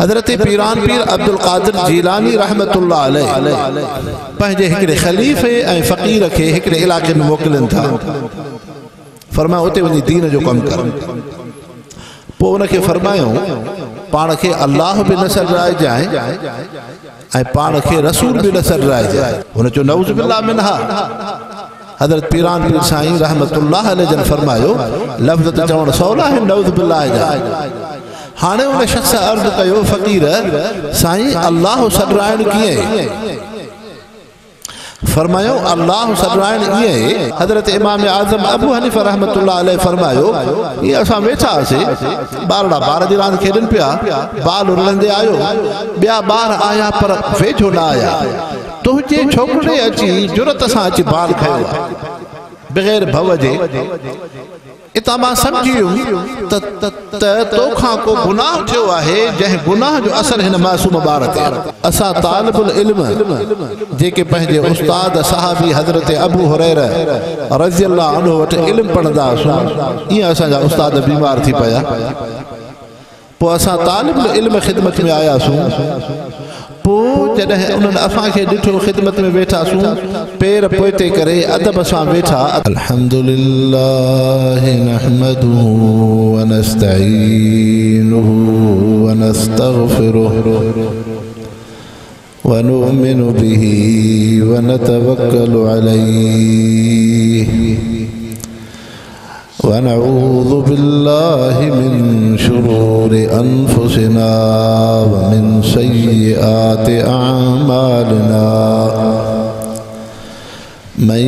हजरत पीरान पीर अब्दुल कादिर जीलानी रहमतुल्लाह अलैह पंहिंजे हिकिड़े खलीफ़े ऐं फ़क़ीर खे हिकिड़े इलाइक़े में मोकिलिन था। फरमायो उते वञी दीन जो कमु कर। पोइ उनखे फरमायूं पाण खे अल्लाह बि न सॾाइजांइ ऐं पाण खे रसूल बि न सॾाइजांइ। हुन चयो नऊज़ बिल्लाह मिनहा। हज़रत पीरान पीर साईं रहमतुल्लाह अलैह जन फरमायो लफ़्ज़ त चवण सवला आहिनि नऊज़ बिल्लाह जा। हाणे उन शख़्स अर्ज़ कयो फ़क़ीर साईं अल्लाह सॾाइण कीअं? फरमायो अल्लाह सॾाइण ईअं। हज़रत इमाम आज़म अबू हनीफ़ा रहमतुल्लाह अलैह फरमायो ये असां वेठा हुआसीं, ॿारड़ा ॿार जी रांदि खेॾनि पिया, बाल रुलंदे आयो, ॿिया ॿार आया पर वेझो न आया। तुंहिंजे छोकिरे अची जुरत सां अची बाल खयो बग़ैर भव जे। इतां मां सम्झी वियुमि त तोखां को गुनाह थियो आहे जंहिं गुनाह जो असर हिन मासूम ॿार ते। असां तालिबुल इल्म जेके पंहिंजे उस्ताद सहाबी हज़रत अबू हुरैरा रज़ियल्लाहु अन्हु वटि इल्म पढ़ंदा हुआसीं, ईअं असांजा उस्ताद बीमार थी पिया। पोइ असां तालिबुल इल्म ख़िदमत में आयासीं। पोइ जॾहिं उन्हनि असांखे ॾिठो ख़िदमत में वेठासीं, पेर पोइते करे अदब सां वेठा। अल्हम्दुलिल्लाह नहमदुहु व नस्तईनुहु व नस्तगफिरुहु व नुमिनु बिही व नतवक्कलु अलैहि व नऊज़ु बिल्लाहि मिन शुरूरि अनफुसिना व मिन सय्यिआति अअमालिना। मन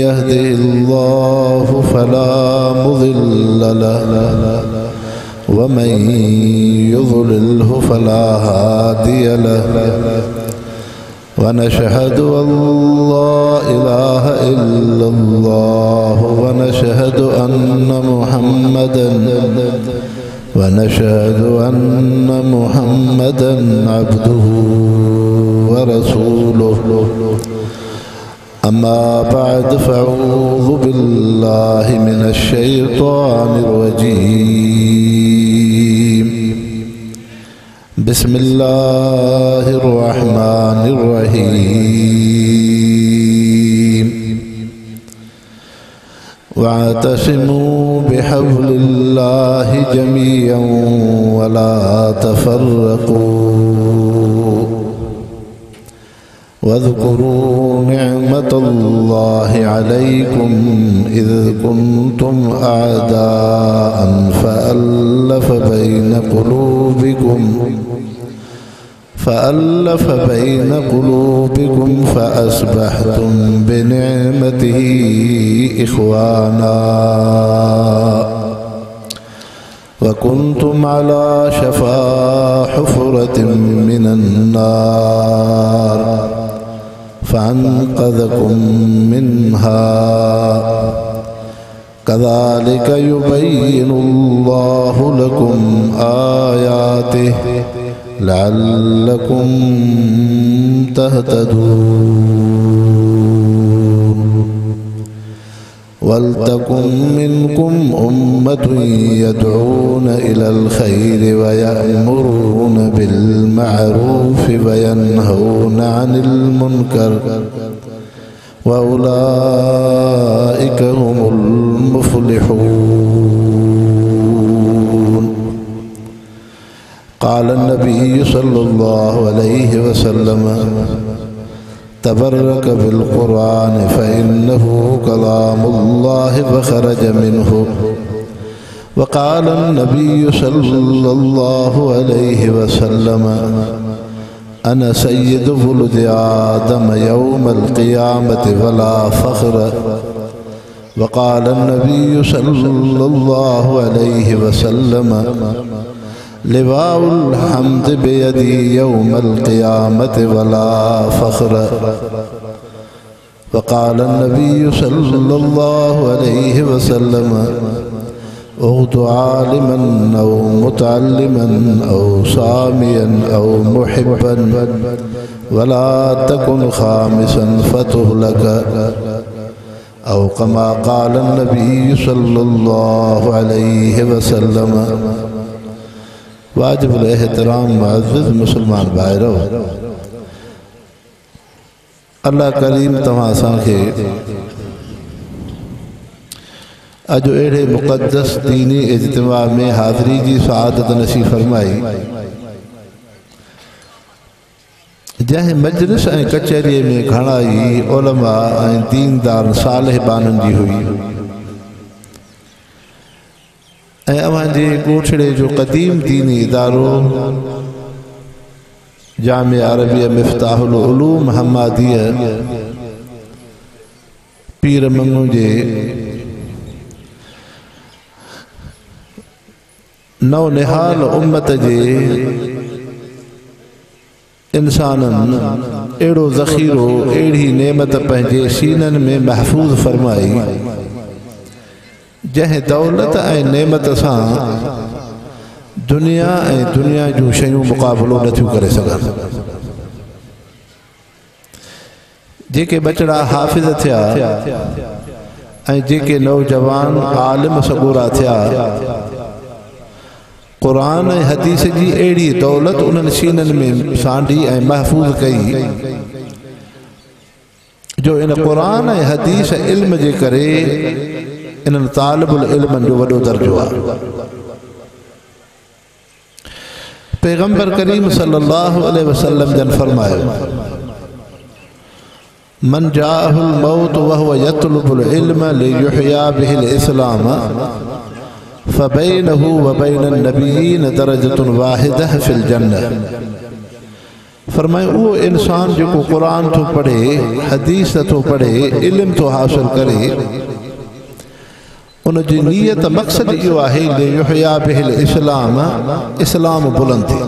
यहदिहिल्लाहु फला मुज़िल्ल लहु व मन युज़लिल्हु फला हादिय लहु। व नशहदु अल्ला इलाहा इल्लल्लाह व नशहदु अन्न मुहम्मदन अब्दुहु व रसूलुहु। अम्मा बअद फअऊज़ु बिल्लाहि मिनश शैतानिर रजीम। बिस्मिल्लाहिर रहमानिर रहीम। वअतसिमू बिहब्लिल्लाहि जमीअन वला तफर्रकू वज़्कुरू निअमतल्लाहि अलैकुम इज़ कुंतुम अअदाअन फ़अल्लफ़ बैन क़ुलूबिकुम फ़अस्बहतुम बिनिअमतिही इख़वाना व कुंतुम अला शफ़ा हुफ़रतिन मिनन नार फ़अन्क़ज़कुम मिन्हा। कज़ालिक युबय्यिनुल्लाहु लकुम आयातिहि लअल्लकुम तहतदून। वलतकुम मिनकुम उम्मतुन यदऊन इलल खैरि व यअमुरून बिल मअरूफि व यनहौना अनिल मुनकर व उलाइका हुमुल मुफ़्लिहून। क़ाल नबी सल्लल्लाहु अलैहि वसल्लम तबर्रक बिल क़ुरआन फ़इन्नहु कलामुल्लाहि व ख़रज मिन्हु। व क़ाल नबी सल्लल्लाहु अलैहि वसल्लम अना सय्यदु वुलुदि आदम यौमल क़ियामति वला फ़ख़्र। व क़ाल नबी सल्लल्लाहु अलैहि वसल्लम लिवाउल हम्द बियदी यौमल क़ियामति वला फ़ख़्र। व क़ाल नबी सल्लल्लाहु अलैहि वसल्लम उग़्दु आलिमन औ मुतअल्लिमन औ सामियन औ मुहिब्बन वला तकुन खामिसन फ़तुहलक। औ कमा क़ाल नबी सल्लल्लाहु अलैहि वसल्लम वाजिबुल एहतराम मुअज़्ज़ज़ मुसलमान भाइरो, अल्लाह करीम तव्हां असांखे अज अड़े मुक़द्दस दीनी इज्तिमा में हाज़री की सआदत नसीब फरमाई, जैं मजलिस ऐं कचहरी में घणा ही उलमा ऐं दीनदार सालिहबाननि जी हुई ऐं अव्हांजे ॻोठड़े जो क़दीम दीनी इदारो जामिया अरबिया मिफ्ताहुल उलूम हम्मादिया पीर मंगू जे नौ निहाल उम्मत जे इंसानन एड़ो ज़ख़ीरो एड़ी नेमत पंहिंजे सीनन में महफूज फरमाई, जैं दौलत ऐं नेमत सां दुनिया ऐं दुनिया जूं शयूं मुक़ाबलो नथियूं करे सघनि। जेके बचड़ा हाफ़िज़ थिया ऐं जेके नौजवान आलिम सगोरा थिया, कुरान ऐं हदीस जी अहिड़ी दौलत उन्हनि सीननि में सांडी ऐं महफूज़ कई जो इन कुरान ऐं हदीस इल्म जे करे इन्हनि तालिबुल इल्मनि जो वॾो दर्जो आहे। पैगंबर करीम सल्लल्लाहु अलैहि वसल्लम जन फरमायो, मन जाअहुल मौत वहुव यतलुबुल इल्म लियुहया बिहिल इस्लाम फ़बैनहु व बैनन नबिय्यीन दरजतुन वाहिदह फिल जन्नह। फरमाए वो इंसान जो कुरान तो पढ़े, हदीस तो पढ़े, इल्म तो हासिल करे, उन जी नीयत मक़सद इहो आहे लियुहया बिहिल इस्लाम, इस्लाम बुलंद थे,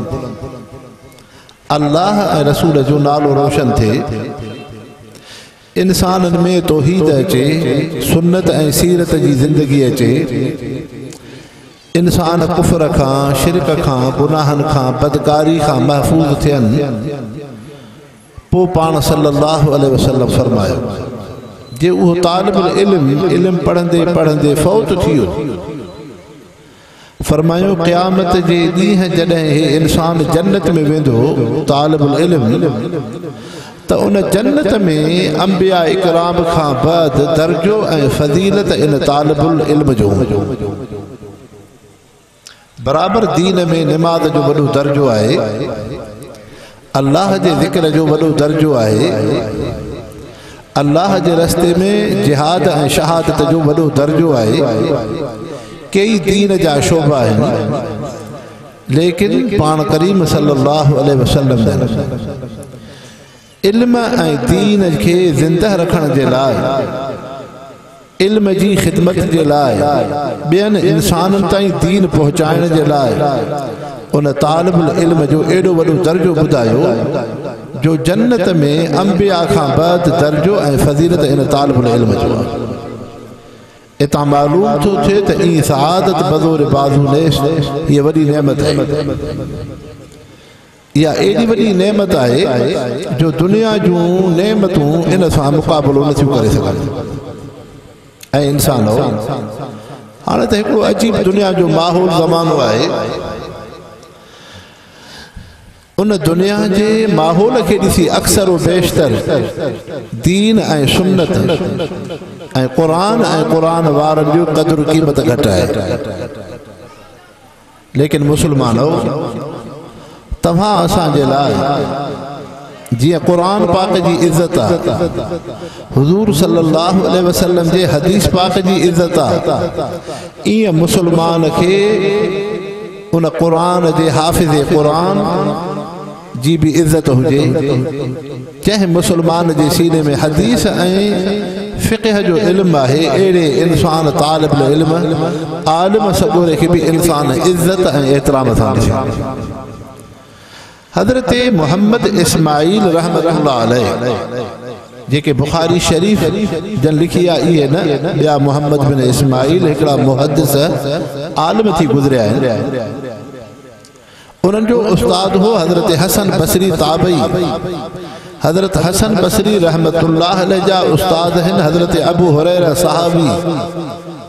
अल्लाह ऐं रसूल जो नालो रोशन थे, इंसानन में तौहीद अचे, सुन्नत ऐं सीरत जी ज़िंदगी अचे, इंसान कुफर खां, शिरक खां, गुनाहन खां, बदकारी खां महफूज थियनि। पो पाण सल्लल्लाहु अलैहि वसल्लम फरमायो, जे वो तालिबुल इल्म पढ़ंदे पढ़ंदे फौत थियो, फरमायो क़यामत जे ॾींहुं जॾहिं हे इंसान जन्नत में वेंदो तालिबुल इल्म, त उन जन्नत में अंबिया इकराम खां बाद दर्जो ऐं फज़ीलत इन तालिबुल इल्म जो बराबर। दीन में नमाज जो वॾो दर्जो आहे, अल्लाह जे ज़िक्र जो वॾो दर्जो आहे, अल्लाह जे रस्ते में जिहाद ऐं शहादत जो वॾो दर्जो आहे। कई दीन जा शोभा आहिनि, लेकिन पाण करीम सल्लल्लाहु अलैहि वसल्लम इल्म ऐं दीन खे ज़िंदह रखण जे लाइ, इल्म जी ख़िदमत जे लाइ, ॿियनि इंसाननि ताईं दीन पहुचाइण जे लाइ उन तालिबुल इल्म जो एॾो वॾो दर्जो ॿुधायो जो जन्नत में अंबिया खां बाद दर्जो ऐं फज़ीलत इन तालिबुल इल्म जो आहे। इतां मालूम थो थिए त ई सआदत बज़ोर बाज़ू नेश ये वॾी नेमत आहे। या एॾी वॾी नेमत आहे जो दुनिया जूं नेमतूं इन सां मुक़ाबलो नथियूं करे सघनि। ऐं इंसान हाणे त हिकिड़ो अजीब दुनिया जो माहौल ज़मानो आहे, उन दुनिया जे माहौल खे ॾिसी अक्सर बेशतर दीन ऐं सुन्नत ऐं क़ुरान वारनि जो क़दुरु क़ीमत घटि आहे। लेकिन मुसलमानो, तव्हां असांजे लाइ जिया कुरान पाक जी इज्जत आहे, हुजूर सल्लल्लाहु अलैहि वसल्लम जे हदीस पाक जी इज्जत आहे, ईअं मुसलमान खे उन कुरान जे हाफ़िज़ कुरान जी भी इज्जत हुजे। जंहिं मुसलमान जे सीने में हदीस ऐं फ़िक़ह जो इल्म आहे, अहिड़े इंसान तालिबुल इल्म आलिम सगोरे खे भी इंसान इज्जत ऐं एहतराम सां ॾिसे। हज़रत मोहम्मद इस्माइल रहमतुल्लाह अलैह जेके बुखारी शरीफ जन लिखी आहे, इहे न ॿिया मोहम्मद बिन इस्माइल हिकिड़ा मुहद्दिस आलिम थी गुज़रिया आहिनि। उन्हनि जो उस्ताद हो हज़रत हसन बसरी ताबई। हज़रत हसन बसरी रहमतुल्लाह अलैह जा उस्ताद आहिनि हज़रत अबू हुरैरा सहाबी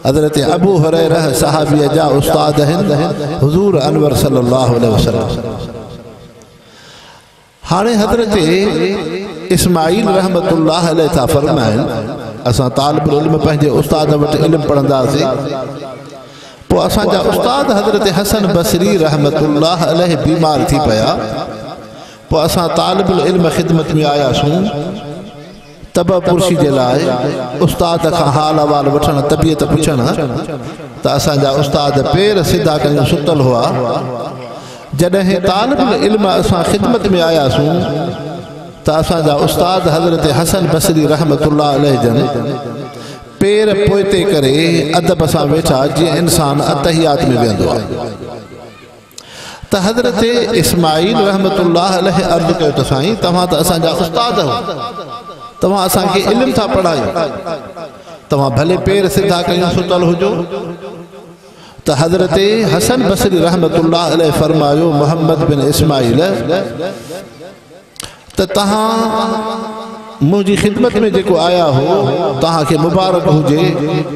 हज़रत अबू हुरैरा सहाबी जा उस्ताद आहिनि हुज़ूर अनवर सल्लल्लाहु अलैहि वसल्लम। हाणे हज़रत इस्माइल रहमतुल्लाह अलैहि था फरमाइनि असां तालिबुल इल्म पंहिंजे उस्ताद वटि इल्मु पढ़ंदासीं। पोइ असांजा उस्ताद हज़रत हसन बसरी रहमतुल्लाह अलैहि बीमार थी पिया। पोइ असां तालिबुल इल्म ख़िदमत में आयासीं तब पुरशी जे लाइ उस्ताद खां हाल अहवाल वठण तबियत पुछण। त असांजा उस्ताद पेर सिधा कयूं सुतल हुआ। जॾहिं तालिबुल इल्म असां ख़िदमत में आयासीं त असांजा उस्ताद हज़रत हसन बसरी रहमतुल्लाह अलैहि जन पेर पोइते करे अदब सां वेठा जीअं इंसान अतहियात में वेंदो आहे। त हज़रत इस्माइल रहमतुल्लाह अलैहि अर्ज़ कयो त साईं तव्हां त असांजा उस्ताद हो, तव्हां असांखे इल्म था पढ़ायो, तव्हां भले पेर सिधा कयूं सुतल हुजो। त हज़रत हसन बसरी रहमतुल्लाह अलैहि फरमायो मोहम्मद बिन इस्माइल त तव्हां मुंहिंजी ख़िदमत में जेको आया हो तव्हांखे मुबारक हुजे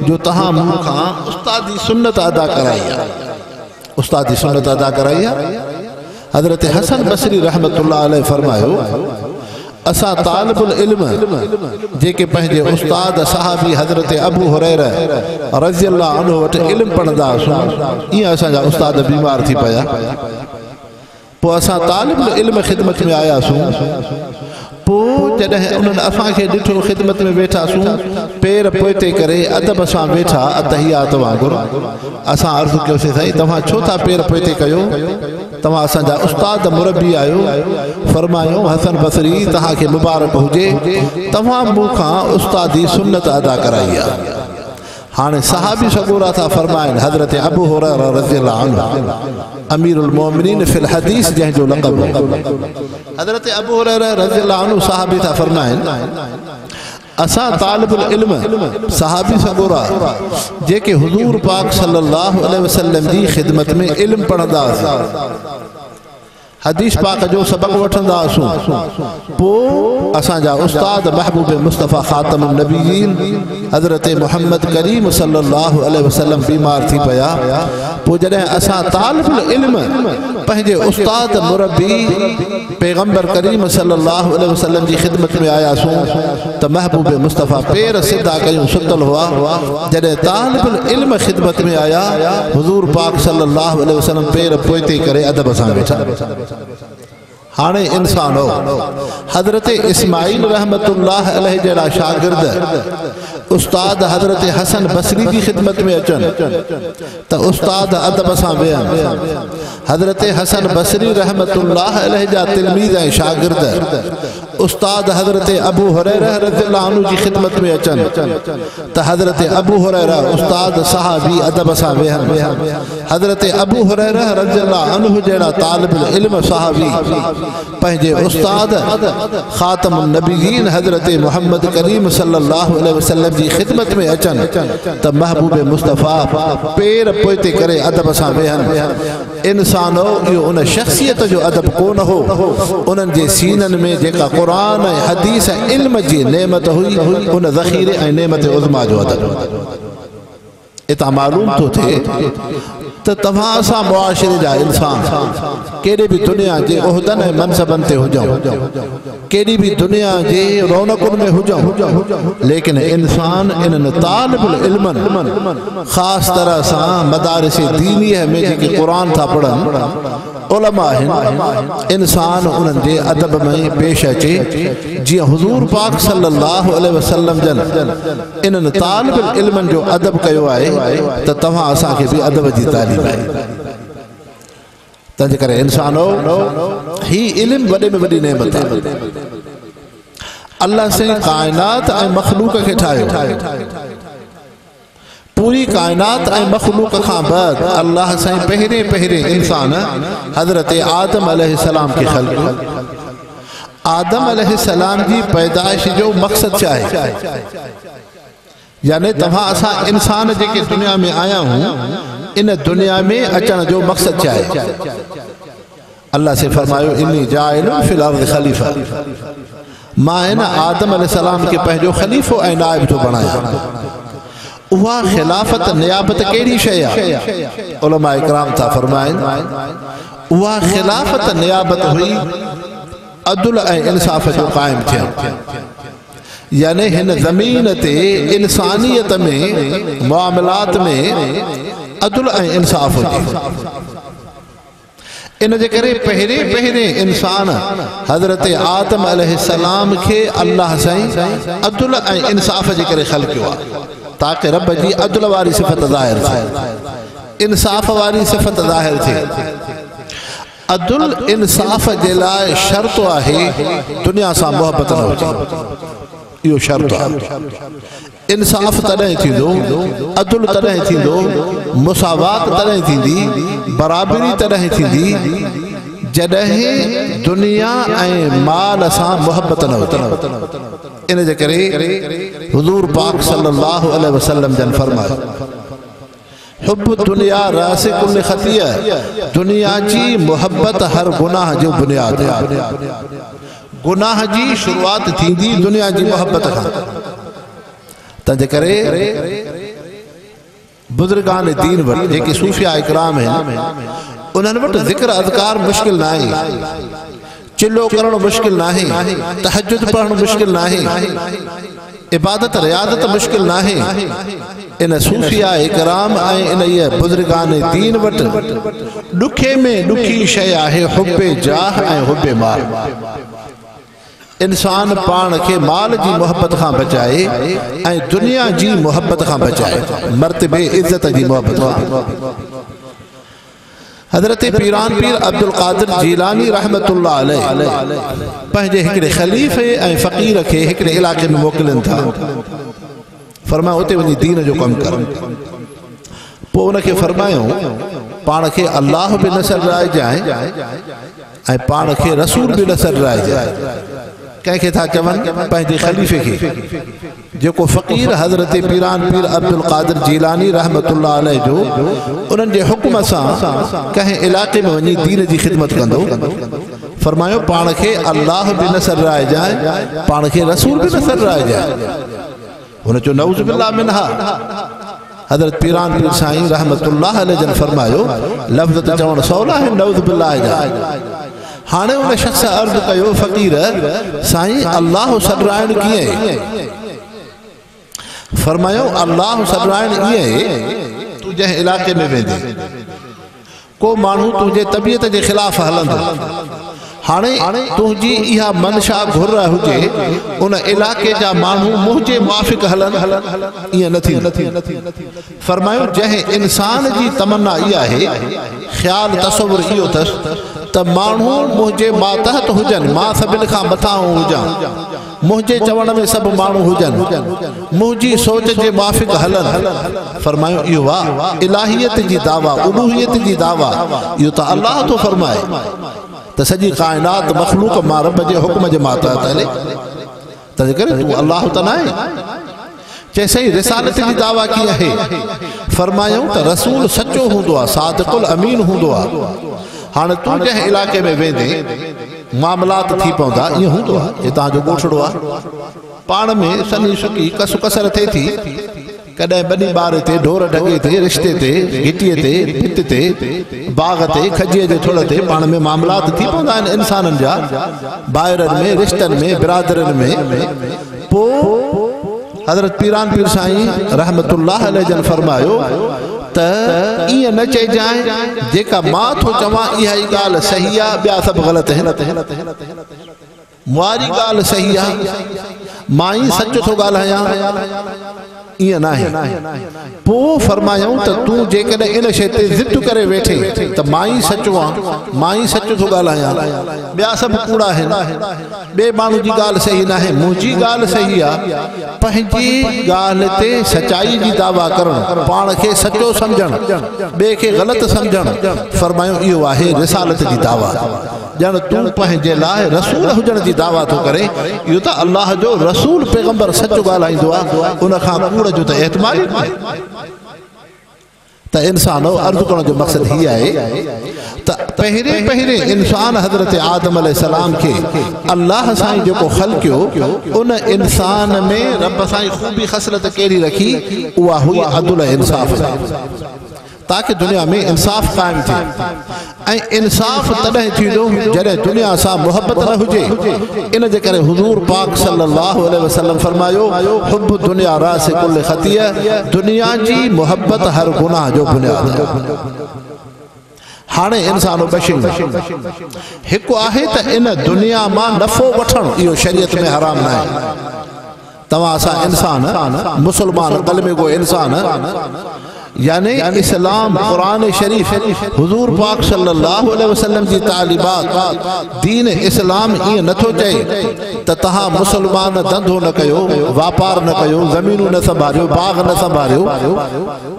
जो तव्हां मूंखां उस्तादी सुन्नत अदा कराई आहे, उस्तादी सुन्नत अदा कराई आहे। हज़रत हसन बसरी रहमतुल्लाह अलैहि फरमायो असां तालिबुल इल्म जेके पंहिंजे उस्ताद सहाबी हज़रत अबू हुरैरा रज़ियल्लाहु अन्हु वटि इल्मु पढ़ंदा हुआसीं, ईअं असांजा उस्ताद बीमार थी पिया। पोइ असां तालिबुल इल्म ख़िदमत में आयासीं। पोइ जॾहिं उन्हनि असांखे ॾिठो ख़िदमत में वेठासीं पेर पोइते करे अदब सां वेठा अतहियात वांगुरु। असां अर्ज़ु कयोसीं साईं तव्हां छो था पेर पोइते कयो, तव्हां असांजा उस्ताद मुरबी आहियो। फरमायो हसन बसरी तव्हांखे मुबारक हुजे तव्हां मूंखां उस्तादी सुन्नत अदा कराई आहे। हाणे सहाबी सगोरा था फरमाइनि हज़रत अबू हुरैरा रज़ियल्लाहु अन्हु अमीरुल मोमिनीन फिल हदीस जंहिंजो लक़ब हज़रत अबू हुरैरा रज़ियल्लाहु अन्हु सहाबी था फरमाइनि असां तालिबुल इल्म सहाबी सगोरा जेके हुज़ूर पाक सल्लल्लाहु अलैहि वसल्लम जी ख़िदमत में इल्मु पढ़ंदा हदीस पाक जो सबक वठंदा हुआसीं। पोइ असांजा उस्ताद महबूब मुस्तफ़ा ख़ातमुन नबीयीन हज़रत मोहम्मद करीम सल्लल्लाहु अलैहि वसल्लम बीमार थी पिया। पोइ जॾहिं असां तालिबुल इल्म पंहिंजे उस्ताद मुरबी पैगंबर करीम सल्लल्लाहु अलैहि वसल्लम जी ख़िदमत में आयासीं त महबूब मुस्तफ़ा पेर सिधा कयूं सुतल हुआ। जॾहिं तालिबुल इल्म ख़िदमत में आया हुज़ूर पाक सल्लल्लाहु अलैहि वसल्लम पेर पोइते करे अदब सां वेठा। हाणे इंसान हो हज़रत इस्माइल रहमतुल्लाह अलैहि जहिड़ा शागिर्द उस्ताद हज़रत हसन बसरी जी ख़िदमत में अचनि त उस्ताद अदब सां वेहनि। हज़रत हसन बसरी रहमतुल्लाह अलैहि जा तिलमीज़ ऐं शागिर्द उस्ताद हज़रत अबू हुरैरा रज़ियल्लाहु अन्हु जी ख़िदमत में अचनि त हज़रत अबू हुरैरा उस्ताद सहाबी अदब सां वेहनि। हज़रत अबू हुरैरा रज़ियल्लाहु अन्हु जहिड़ा तालिबुल इल्म सहाबी पंहिंजे उस्ताद ख़ातमुन नबीयीन हज़रत मोहम्मद करीम सल्लल्लाहु अलैहि वसल्लम जी ख़िदमत में अचनि त महबूब मुस्तफ़ा पेर पोइते करे अदब सां वेहनि। इंसान हो इहो उन शख़्सियत जो अदब कोन हो, उन्हनि जे सीननि में जेका क़ुरान ऐं हदीस ऐं इल्म जी नेमत हुई उन ज़ख़ीरे ऐं नेमत उज़मा जो अदब। इतां मालूम थो थिए त तव्हां असां मुआशिरे जा इंसान केॾे बि दुनिया जे उहिदनि ऐं मनसबनि ते हुजूं, केॾी बि दुनिया जे रौनकुनि में हुजूं, लेकिन इंसान इन्हनि तालिबुल इल्मनि ख़ासि तरह सां मदारिस दीनीअ में जेके क़ुरान था पढ़नि उलमा आहिनि, इंसान उन्हनि जे अदब में पेश अचे जीअं हुज़ूर पाक सल्लल्लाहु अलैहि वसल्लम जन इन्हनि तालिबुल इल्मनि जो अदब कयो आहे त तव्हां असांखे बि अदब जी तालीम आहे। तंहिंजे करे इंसानो ही इल्म वॾे में वॾी नेमत आहे। अल्लाह से कायनात ऐं मख़लूक खे ठाहियो। पूरी कायनात ऐं मख़लूक खां बाद अल्लाह साईं पहिरें इंसान हज़रत आदम अलैहिस्सलाम खे ख़ल्क़ो। आदम अलैहिस्सलाम जी पैदाइश जो मक़सद छा आहे? यानी तव्हां असां इंसान जेके दुनिया में आया हूं इन दुनिया में अचण जो मक़सद छा आहे? अल्लाह से फरमायो इन्नी जाइलुन फिल अर्ज़ि ख़लीफ़ा, मां इन आदम अलैहिस्सलाम खे पंहिंजो ख़लीफ़ो ऐं नाइब थो बणायां। उहा खिलाफत नियाबत कहिड़ी शइ आहे? उलमा इकराम था फरमाइनि उहा खिलाफत नियाबत हुई अदल ऐं इंसाफ़ जो क़ाइम थियणु, यानी हिन ज़मीन ते इंसानियत में मुआमलात में अदल ऐं इंसाफ़ हुजे। इन जे करे पहिरें इंसान हज़रत आदम अलैहिस्सलाम खे अल्लाह साईं अदल ऐं इंसाफ़ जे करे ख़ल्क़ियो आहे, ताकि रब जी अदल वारी सिफ़त ज़ाहिर थिए, इंसाफ़ वारी सिफ़त ज़ाहिर थिए। अदल इंसाफ़ जे लाइ शर्त आहे दुनिया सां मोहब्बत न हुजे, इहो शर्त आहे। इंसाफ़ तॾहिं थींदो, अदल तॾहिं थींदो, मुसावात तॾहिं थींदी, बराबरी तॾहिं थींदी जॾहिं दुनिया ऐं माल सां मोहब्बत न हुजे। इन जे करे हुज़ूर पाक सल्लल्लाहु अलैहि वसल्लम जन फरमायो हुब्बु दुनिया रास कुल खतिया, दुनिया जी मोहब्बत हर गुनाह जो बुनियाद आहे। गुनाह जी शुरुआत थींदी दुनिया जी मोहब्बत खां। तंहिंजे करे बुज़ुर्गान दीन वटि जेके सूफ़िया इकराम आहिनि उन्हनि वटि ज़िक्र अज़कार मुश्किल न आहे, चिल्लो करणु मुश्किल न आहे, तहज्जुद पढ़णु मुश्किल न आहे, इबादत रियादत मुश्किल न आहे। इन सूफ़िया इकराम ऐं इन ये बुज़ुर्गान दीन वटि ॾुखे में ॾुखी शइ आहे हुब्बे जाह ऐं हुब्बे माल। इंसान पाण खे माल जी मोहब्बत खां बचाए ऐं दुनिया जी मोहब्बत खां बचाए, मर्तबे इज़्ज़त जी मोहब्बत खां। हज़रत पीरान पीर अब्दुल क़ादिर जीलानी रहमतुल्लाह अलैहि पंहिंजे हिकिड़े ख़लीफ़े ऐं फ़क़ीर खे हिकिड़े इलाइक़े में मोकिलिनि था, फरमायो उते वञी दीन जो कमु कर। पोइ उनखे फरमायो पाण खे अल्लाह बि न सॾाइजांइ ऐं पाण खे रसूल बि न सॾाइजांइ। कंहिंखे था चवनि? पंहिंजे ख़लीफ़े खे, जेको फ़क़ीर हज़रत पीरान पीर अब्दुल क़ादिर जीलानी रहमतुल्लाह अलैहि जो उन्हनि जे हुक्म सां कंहिं इलाइक़े में वञी दीन जी ख़िदमत कंदो। फरमायो पाण खे अल्लाह बि न सॾाइजांइ, पाण खे रसूल बि न सॾाइजांइ। हुन चयो नऊज़ बिल्लाह मिन्हा। हज़रत पीरान पीर साईं रहमतुल्लाह अलैहि जन फरमायो लफ़्ज़ त चवणु सवला आहिनि नऊज़ बिल्लाह जा। हाणे उन शख़्स अर्ज़ कयो फ़क़ीर साईं अल्लाह सॾाइणु कीअं? फरमायो अल्लाह सॾाइणु ईअं तूं जंहिं इलाइक़े में वेंदे को माण्हू तुंहिंजे तबियत जे ख़िलाफ़ हलंदो, हाणे तुंहिंजी इहा मनशा घुर हुजे उन इलाइक़े जा माण्हू मुंहिंजे मुआफ़िक़ हलनि, ईअं न थी। फरमायो जंहिं इंसान जी तमन्ना इहा आहे, ख़्याल तसवुर इहो अथसि त माण्हू मुंहिंजे मातहत हुजनि, मां सभिनि खां मथां हुजां, मुंहिंजे चवण में सभु माण्हू हुजनि, मुंहिंजी सोच जे मुआफ़िक़ हलनि। फरमायो इहो आहे इलाहियत जी दावा, उलूहियत जी दावा। इहो त अल्लाह थो फरमाए त सॼी काइनात मख़लूक मां रब जे हुक्म जे मातहत हले, तंहिंजे करे तूं अल्लाह त न आहे। चइसई रिसालत जी दावा कीअं आहे? फरमायूं त रसूल सचो हूंदो आहे, सादिक़ुल अमीन हूंदो आहे। हाणे तूं जंहिं इलाइक़े में वेंदे मामलात थी पवंदा, ईअं हूंदो आहे हितां जो ॻोठड़ो आहे, पाण में सनी सुकी कसु कसर थिए थी, कॾहिं ॿनी ॿार ते, ढोर ढगे ते, रिश्ते ते, घिटीअ ते, भित ते, बाग़ ते, खजीअ जे थुड़ ते पाण में मामलात थी पवंदा आहिनि इंसाननि जा, भाइरनि में, रिश्तनि में, बिरादरनि में। पोइ हज़रत पीरान पीर साईं रहमतुल्लाह अलैहि जन फरमायो त ईअं न चइजांइ जेका मां थो चवां इहा ई ॻाल्हि सही आहे, ॿिया सभु ग़लति आहिनि। मुआरी ॻाल्हि सही आहे, मां ई सच थो ॻाल्हायां, ईअं न आहे। पोइ फरमायूं त तूं जेकॾहिं इन शइ ते ज़िद करे वेठे त मां ई सचो आहियां, मां ई सच थो ॻाल्हायां, ॿिया सभु कूड़ा आहिनि, ॿिए माण्हू जी ॻाल्हि सही न आहे, मुंहिंजी ॻाल्हि सही आहे। पंहिंजी ॻाल्हि ते सचाई जी दावा करणु, पाण खे सचो सम्झणु, ॿिए खे ग़लति सम्झणु, फरमायूं इहो आहे रिसालत जी दावा। ॼण तूं पंहिंजे लाइ रसूल हुजण जी दावा थो करे, इहो त अल्लाह जो रसूल पैगंबर सचो ॻाल्हाईंदो आहे, उन खां कूड़ जो त एतमाद। त इंसानो अर्ज़ करण जो मक़सद ही आहे त पहिरें इंसान हज़रत आदम अलैहिस्सलाम खे अल्लाह साईं जेको ख़ल्क़ियो उन इंसान में रब साईं ख़ूबी ख़सलत कहिड़ी रखी उहा हुई अदल इंसाफ़ ताकि दुनिया में इंसाफ़ क़ाइम थिए ऐं इंसाफ़ तॾहिं थींदो जॾहिं दुनिया सां मुहबत न हुजे इन जे करे हुज़ूर पाक सल्लल्लाहु अलैहि वसल्लम फरमायो हुब दुनिया रास कुल ख़तिया दुनिया जी मुहबत हर गुनाह जो बुनियाद आहे हाणे इंसानो बशिर हिकु आहे त इन दुनिया मां नफ़ो वठणु इहो शरीयत में हराम न आहे तव्हां असां इंसान मुसलमान कलमे गो इंसान यानी इस्लाम कुरान शरीफ हुजूर पाक सल्लल्लाहु अलैहि वसल्लम जी तालीमात दीन इस्लाम ये नथो चए त तहां मुसलमान धंधो न कयो व्यापार न कयो ज़मीनूं न संभालियो बाग न संभालियो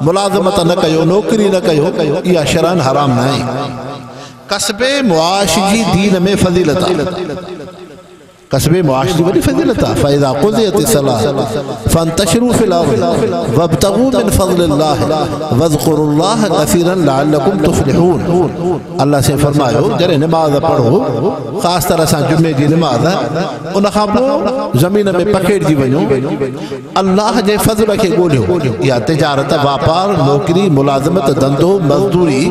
मुलाज़मत न कयो नौकरी न कयो इहा शरअन हराम न आहे कसबे मुआश जी दीन में फज़ीलत आहे कसबे मुआश जी वॾी फज़ीलत आहे फ़इज़ा क़ुज़ियत सलाह फंतशिरू फ़िल अर्ज़ वब्तगू मिन फ़ज़लिल्लाह वज़कुरुल्लाह कसीरन लअल्लकुम तुफ़्लिहून अल्लाह से फरमायो जॾहिं निमाज़ पढ़ो ख़ासि तरह सां जुमे जी निमाज़ उन खां पोइ ज़मीन में पखेड़जी वञो अल्लाह जे फ़ज़ल खे ॻोल्हियो इहा तिजारत वापार नौकरी मुलाज़मत धंधो मज़दूरी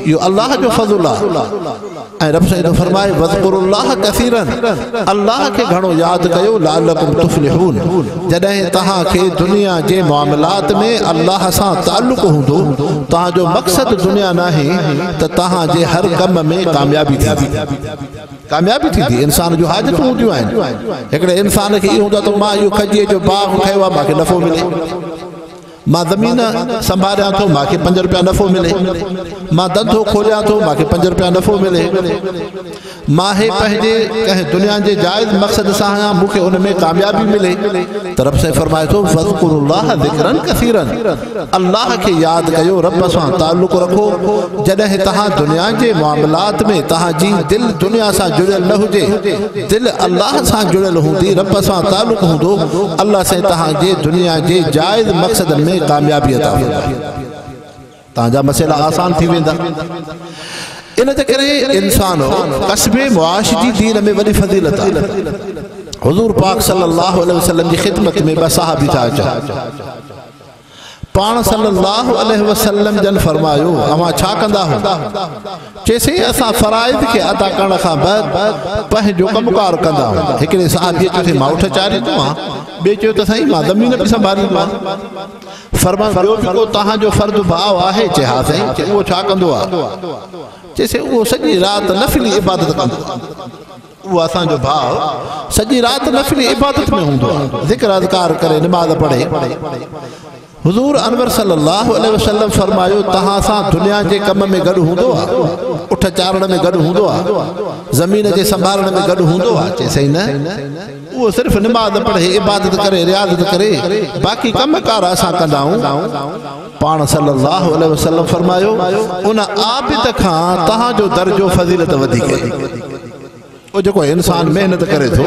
इहो अल्लाह जो फ़ज़ल आहे ऐं रब साईं फरमाए वज़कुरुल्लाह कसीरन अल्लाह के घणो याद कयो लअल्लकुम तुफ़्लिहून जॾहिं तहां खे दुनिया जे मामलात में अल्लाह सां ताल्लुक़ हूंदो तहां जो मक़सद दुनिया नाहे त तहां जे हर कम में कामयाबी थींदी इंसान जो हाजतूं हूंदियूं आहिनि हिकिड़े इंसान खे इहो हूंदो आहे त मां इहो खजीअ जो बाग खयो आहे मूंखे नफ़ो मिले मां ज़मीन संभालियां थो मूंखे 5 रुपया नफ़ो मिले मां धंधो खोलियां थो मूंखे 5 रुपया नफ़ो मिले मां हे पंहिंजे कंहिं दुनिया जे जाइज़ मक़सद सां आहियां मूंखे उन में कामयाबी मिले त रब साईं फरमाए थो फ़ज़कुरुल्लाह ज़िक्रन कसीरन अल्लाह खे यादि कयो रब सां ताल्लुक़ रखो जॾहिं तहां दुनिया जे मामलात में तहां जी दिलि दुनिया सां जुड़ियल न हुजे दिलि अल्लाह सां जुड़ियल हूंदी रब सां ताल्लुक़ हूंदो अल्लाह साईं तहां जे दुनिया जे जाइज़ मक़सदनि में कामयाबी अता फरमाए तहांजा मसइला आसान थी वेंदा इन जे करे इंसानो कसबे मुआश जी दीन में वॾी फज़ीलत आहे हुज़ूर पाक सल्लल्लाहु अलैहि वसल्लम जी ख़िदमत में ॿ सहाबी था अचनि पाण सल्लल्लाहु अलैहि वसल्लम जन फरमायो अवां छा कंदा हो चइसि असां फ़राइज़ खे अदा करण खां बाद पंहिंजो कमकार कंदा आहियूं हिकिड़े सहाबी चयोसि मां उठ चाढ़ींदो आहियां ॿिए चयो त साईं मां ज़मीन बि संभालींदो आहियां फरमायो ॿियो बि को तव्हांजो फ़र्ज़ भाउ आहे चए हा साईं उहो छा कंदो आहे चइसि उहो सॼी राति नफ़िली इबादत कंदो आहे उहो असांजो भाउ सॼी राति नफ़िली इबादत में हूंदो आहे ज़िक्र अज़कार करे निमाज़ पढ़े हुज़ूर अनवर सल्लल्लाहु अलैहि वसल्लम फरमायो तहां सां दुनिया जे कम में गॾु हूंदो आहे उठ चाढ़ण में गॾु हूंदो आहे ज़मीन जे संभालण में गॾु हूंदो आहे चए सही न उहो सिर्फ़ निमाज़ पढ़े इबादत करे रियाज़त करे बाक़ी कम कार असां कंदा आहियूं पाण सल्लल्लाहु अलैहि वसल्लम फरमायो उन आबिद खां तहांजो दर्जो फज़ीलत वधीक आहे ओ जेको इंसान मेहनत करे थो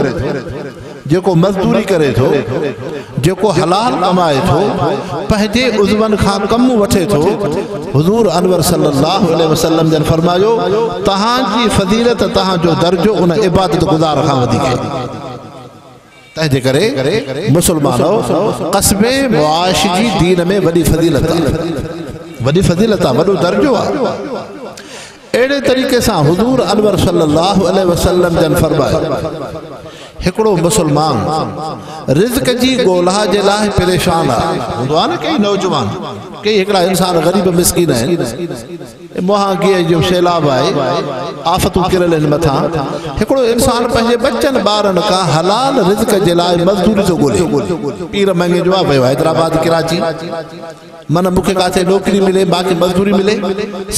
जेको मज़दूरी करे थो जेको हलाल कमाए थो पंहिंजे उज़वन खां कम वठे थो हुज़ूर अनवर सल्लल्लाहु अलैहि वसल्लम जन फरमायो तहांजी फज़ीलत तहांजो दर्जो उन इबादत गुज़ार खां वधीक आहे तंहिंजे करे मुसलमानो कसबे मुआश जी दीन में वॾी फज़ीलत आहे वॾो दर्जो आहे अहिड़े तरीक़े सां हुज़ूर अनवर सल्लल्लाहु अलैहि वसल्लम जन फरमायो हिकिड़ो मुसलमान रिज़्क़ जी ॻोल्हा जे लाइ परेशान आहे हूंदो आहे न कई नौजवान कई हिकिड़ा इंसान ग़रीब मिसकीन आहिनि मुहांगीअ जो सैलाब आहे आफ़तूं किरल आहिनि मथां हिकिड़ो इंसान पंहिंजे बचनि ॿारनि खां हलाल रिज़्क़ जे लाइ मज़दूरी थो ॻोल्हे पीर महंगे जो आहे वियो हैदराबाद कराची मन मूंखे काथे नौकरी मिले बाक़ी मज़दूरी मिले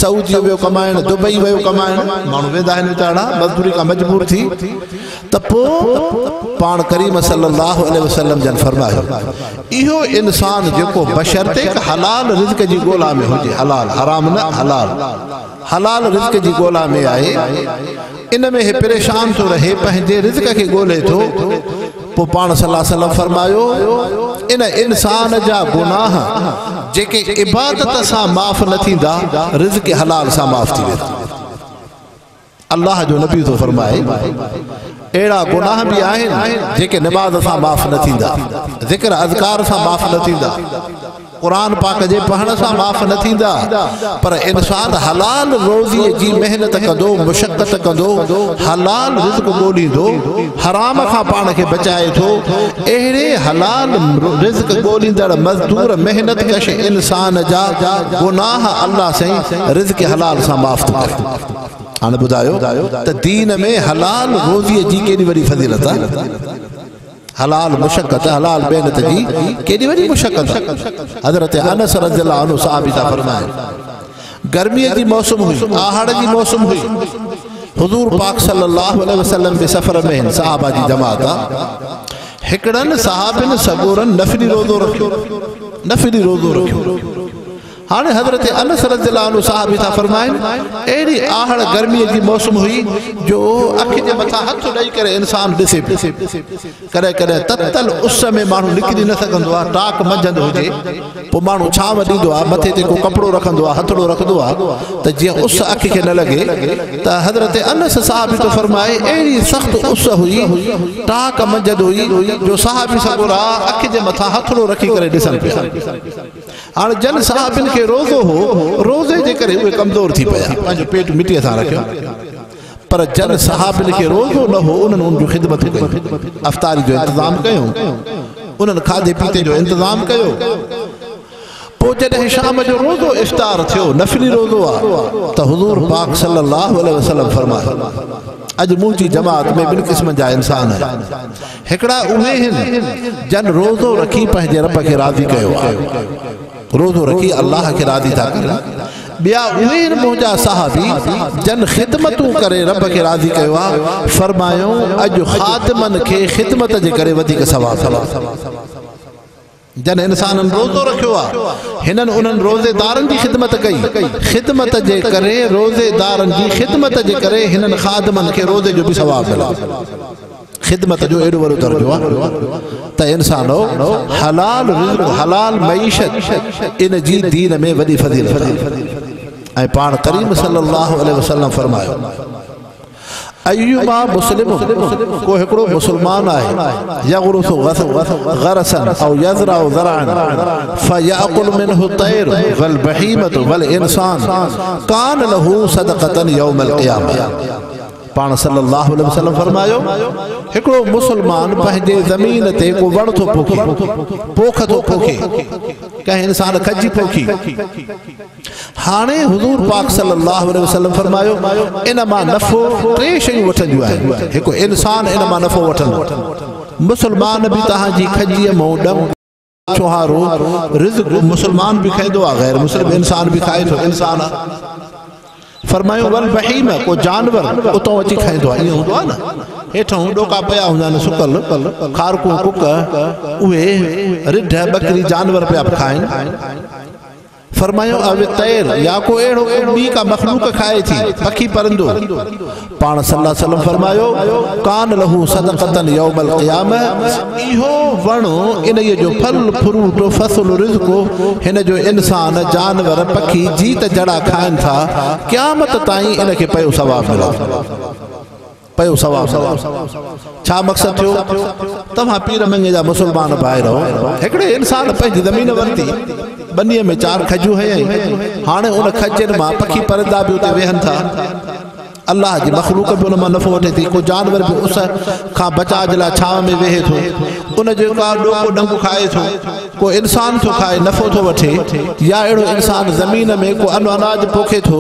सऊदी वियो कमाइण दुबई वियो कमाइण माण्हू वेंदा आहिनि वीचारा मज़दूरी खां मजबूर थी त पोइ पाण करीम सल्लल्लाहु अलैहि वसल्लम जन फरमायो इहो इंसान जेको बशर्ते हलाल रिज़्क़ जी ॻोल्हा में हुजे हलाल हराम न हलाल रिज़्क़ जी ॻोल्हा में आहे इन में हे परेशान थो रहे पंहिंजे रिज़्क़ खे ॻोल्हे थो पो पाण सल्लल्लाहु अलैहि वसल्लम फरमायो इन इंसान जा गुनाह जेके इबादत सां माफ़ न थींदा रिज़्क़ हलाल सां माफ़ थी वेंदा। अल्लाह जो नबी तो फरमाए अहिड़ा गुनाह भी आहिनि जेके नमाज़ सां माफ़ न थींदा, ज़िक्र अज़कार सां माफ़ न थींदा, कुरान पाक जे पढ़ण सां माफ़ न थींदा, पर इंसान हलाल रोज़ीअ जी मेहनत कंदो, मुशक्क़त कंदो, हलाल रिज़्क़ ॻोल्हींदो, हराम खां पाण खे बचाए थो, अहिड़े हलाल रिज़्क़ ॻोल्हींदड़ मज़दूर मेहनत कश इंसान जा गुनाह अल्लाह साईं रिज़्क़ हलाल सां माफ़ थो करे। हाणे ॿुधायो त दीन में हलाल रोज़ीअ जी केॾी वॾी फज़ीलत आहे। हलाल मुशक्क़त, हलाल मेहनत जी केॾी वॾी मुशक्क़त। हज़रत अनस रज़ियल्लाहु अन्हु साहबी था फरमाइनि गर्मीअ जी मौसम हुई, आहड़ जी मौसम हुई, हुज़ूर पाक सल्लल्लाहु अलैहि वसल्लम जे सफ़र में सहाबा जी जमात हिकिड़नि सहाबियुनि सगोरनि नफ़ली रोज़ो रखियो, नफ़ली रोज़ो रखियो। हाणे हज़रत अनस रज़ियल्लाहु अन्हु साहबी था फरमाइनि अहिड़ी आहड़ गर्मीअ जी मौसम हुई जो अखि जे मथां हथ ॾेई करे इंसान ॾिसे पियो। कॾहिं कॾहिं ततल उस में माण्हू निकिरी न सघंदो आहे, टाक मंझंदि हुजे, पोइ माण्हू छांव ॾींदो आहे, मथे ते को कपिड़ो रखंदो आहे, हथड़ो रखंदो आहे त जीअं उस अखि खे न लॻे। त हज़रत अनस साहबी थो फरमाए अहिड़ी सख़्त उस हुई, टाक मंझंदि हुई जो साहबी सगोरा अखि जे मथां हथड़ो रखी करे ॾिसनि पिया। हाणे जन साहबिन खे रोज़ो हो, रोज़े जे करे उहे कमज़ोर थी पिया, पंहिंजो पेट मिटीअ सां रखियो, पर जन सहाबिन खे रोज़ो न हो उन्हनि उनजो ख़िदमत कई, अफ़तारी जो इंतज़ाम कयो, उन्हनि खाधे पीते जो इंतज़ाम कयो। पोइ जॾहिं शाम जो रोज़ो इफ़्तार थियो, नफ़ली रोज़ो आहे, त हुज़ूर पाक सल्लल्लाहु अलैहि वसल्लम फरमायो अॼु मुंहिंजी जमात में ॿिनि क़िस्मनि जा इंसान आहिनि। हिकिड़ा उहे आहिनि जन रोज़ो रखी पंहिंजे रब खे राज़ी कयो आहे, रोज़ो रखी अल्लाह खे राज़ी था करनि। ॿिया उहे मुंहिंजा सहाबी जन ख़िदमतूं करे रब खे राज़ी कयो आहे। फरमायो अॼु ख़ादिमनि खे ख़िदमत जे करे वधीक सवाबु जन इंसाननि रोज़ो रखियो आहे, हिननि उन्हनि रोज़ेदारनि जी ख़िदमत कई, ख़िदमत जे करे रोज़ेदारनि जी ख़िदमत जे करे हिननि ख़ादिमनि खे रोज़े जो बि सवाबु मिलियो। ख़िदमत जो एॾो वॾो दर्जो आहे त इंसानो हलाल रिज़्क़, हलाल मईशत इन जी दीन में वॾी फज़ीलत आहे। ऐं पाण करीम सल्लल्लाहु अलैहि वसल्लम फरमायो अय्युमा मुस्लिम को हिकिड़ो मुस्लमान आहे यग़रुसु गरसन औ यज़रउ ज़रअन फयअकुल मिनहु तैर वल बहीमतु वल इंसान कान लहू सदक़तन यौमल क़ियामह। पाण सल्लल्लाहु अलैहि वसल्लम फरमायो हिकिड़ो मुसलमान पंहिंजे ज़मीन ते को वण थो पोखे, पोख थो पोखे, कंहिं इंसान खजी पोखी। हाणे हुज़ूर पाक सल्लल्लाहु अलैहि वसल्लम फरमायो इन मां नफ़ो टे शयूं वठंदियूं आहिनि, हिकु इंसान इन मां नफ़ो वठंदो, मुसलमान बि तव्हांजी खजीअ मां ॾम छुहारो रिज़्क़ मुसलमान बि खाईंदो आहे, गैर मुस्लिम इंसान बि खाए थो, इंसान फरमायो वल बहीम को जानवर उतो अची खाईंदो आहे, ईअं हूंदो आहे न, हेठां ॾोका पिया हूंदा आहिनि सुकल, खारकूं कुक उहे रिढ बकरी जानवर पिया खाइनि। फरमायो अब तैर या को अहिड़ो ॿी का मखलूक खाए थी, पखी परंदो। पाण सल्लल्लाहु अलैहि वसल्लम फरमायो कान लहू सदक़तन यौमल क़ियामह, इहो वण इन जो फल फ्रूट फसल रिज़्क़ हिन जो इंसान जानवर पखी जीत जड़ा खाइनि था, क़यामत ताईं इन खे पयो सवाबु मिलंदो, पयो सवाबु। छा मक़सदु थियो? तव्हां पीर मंगे जा मुसलमान भाई रहो, हिकिड़े इंसान पंहिंजी ज़मीन वरिती, बनीअ में 4 खजूं हयईं, हाणे उन खजनि मां पखी परंदा बि उते वेहनि था, अल्लाह जी मखलूक बि उन मां नफ़ो वठे थी, को जानवर बि उस खां बचाव जे लाइ छांव में वेहे थो, उन जो का ॾोको डंगु खाए थो, को इंसान थो खाए नफ़ो थो वठे, या अहिड़ो इंसान ज़मीन में को अनाज पोखे थो,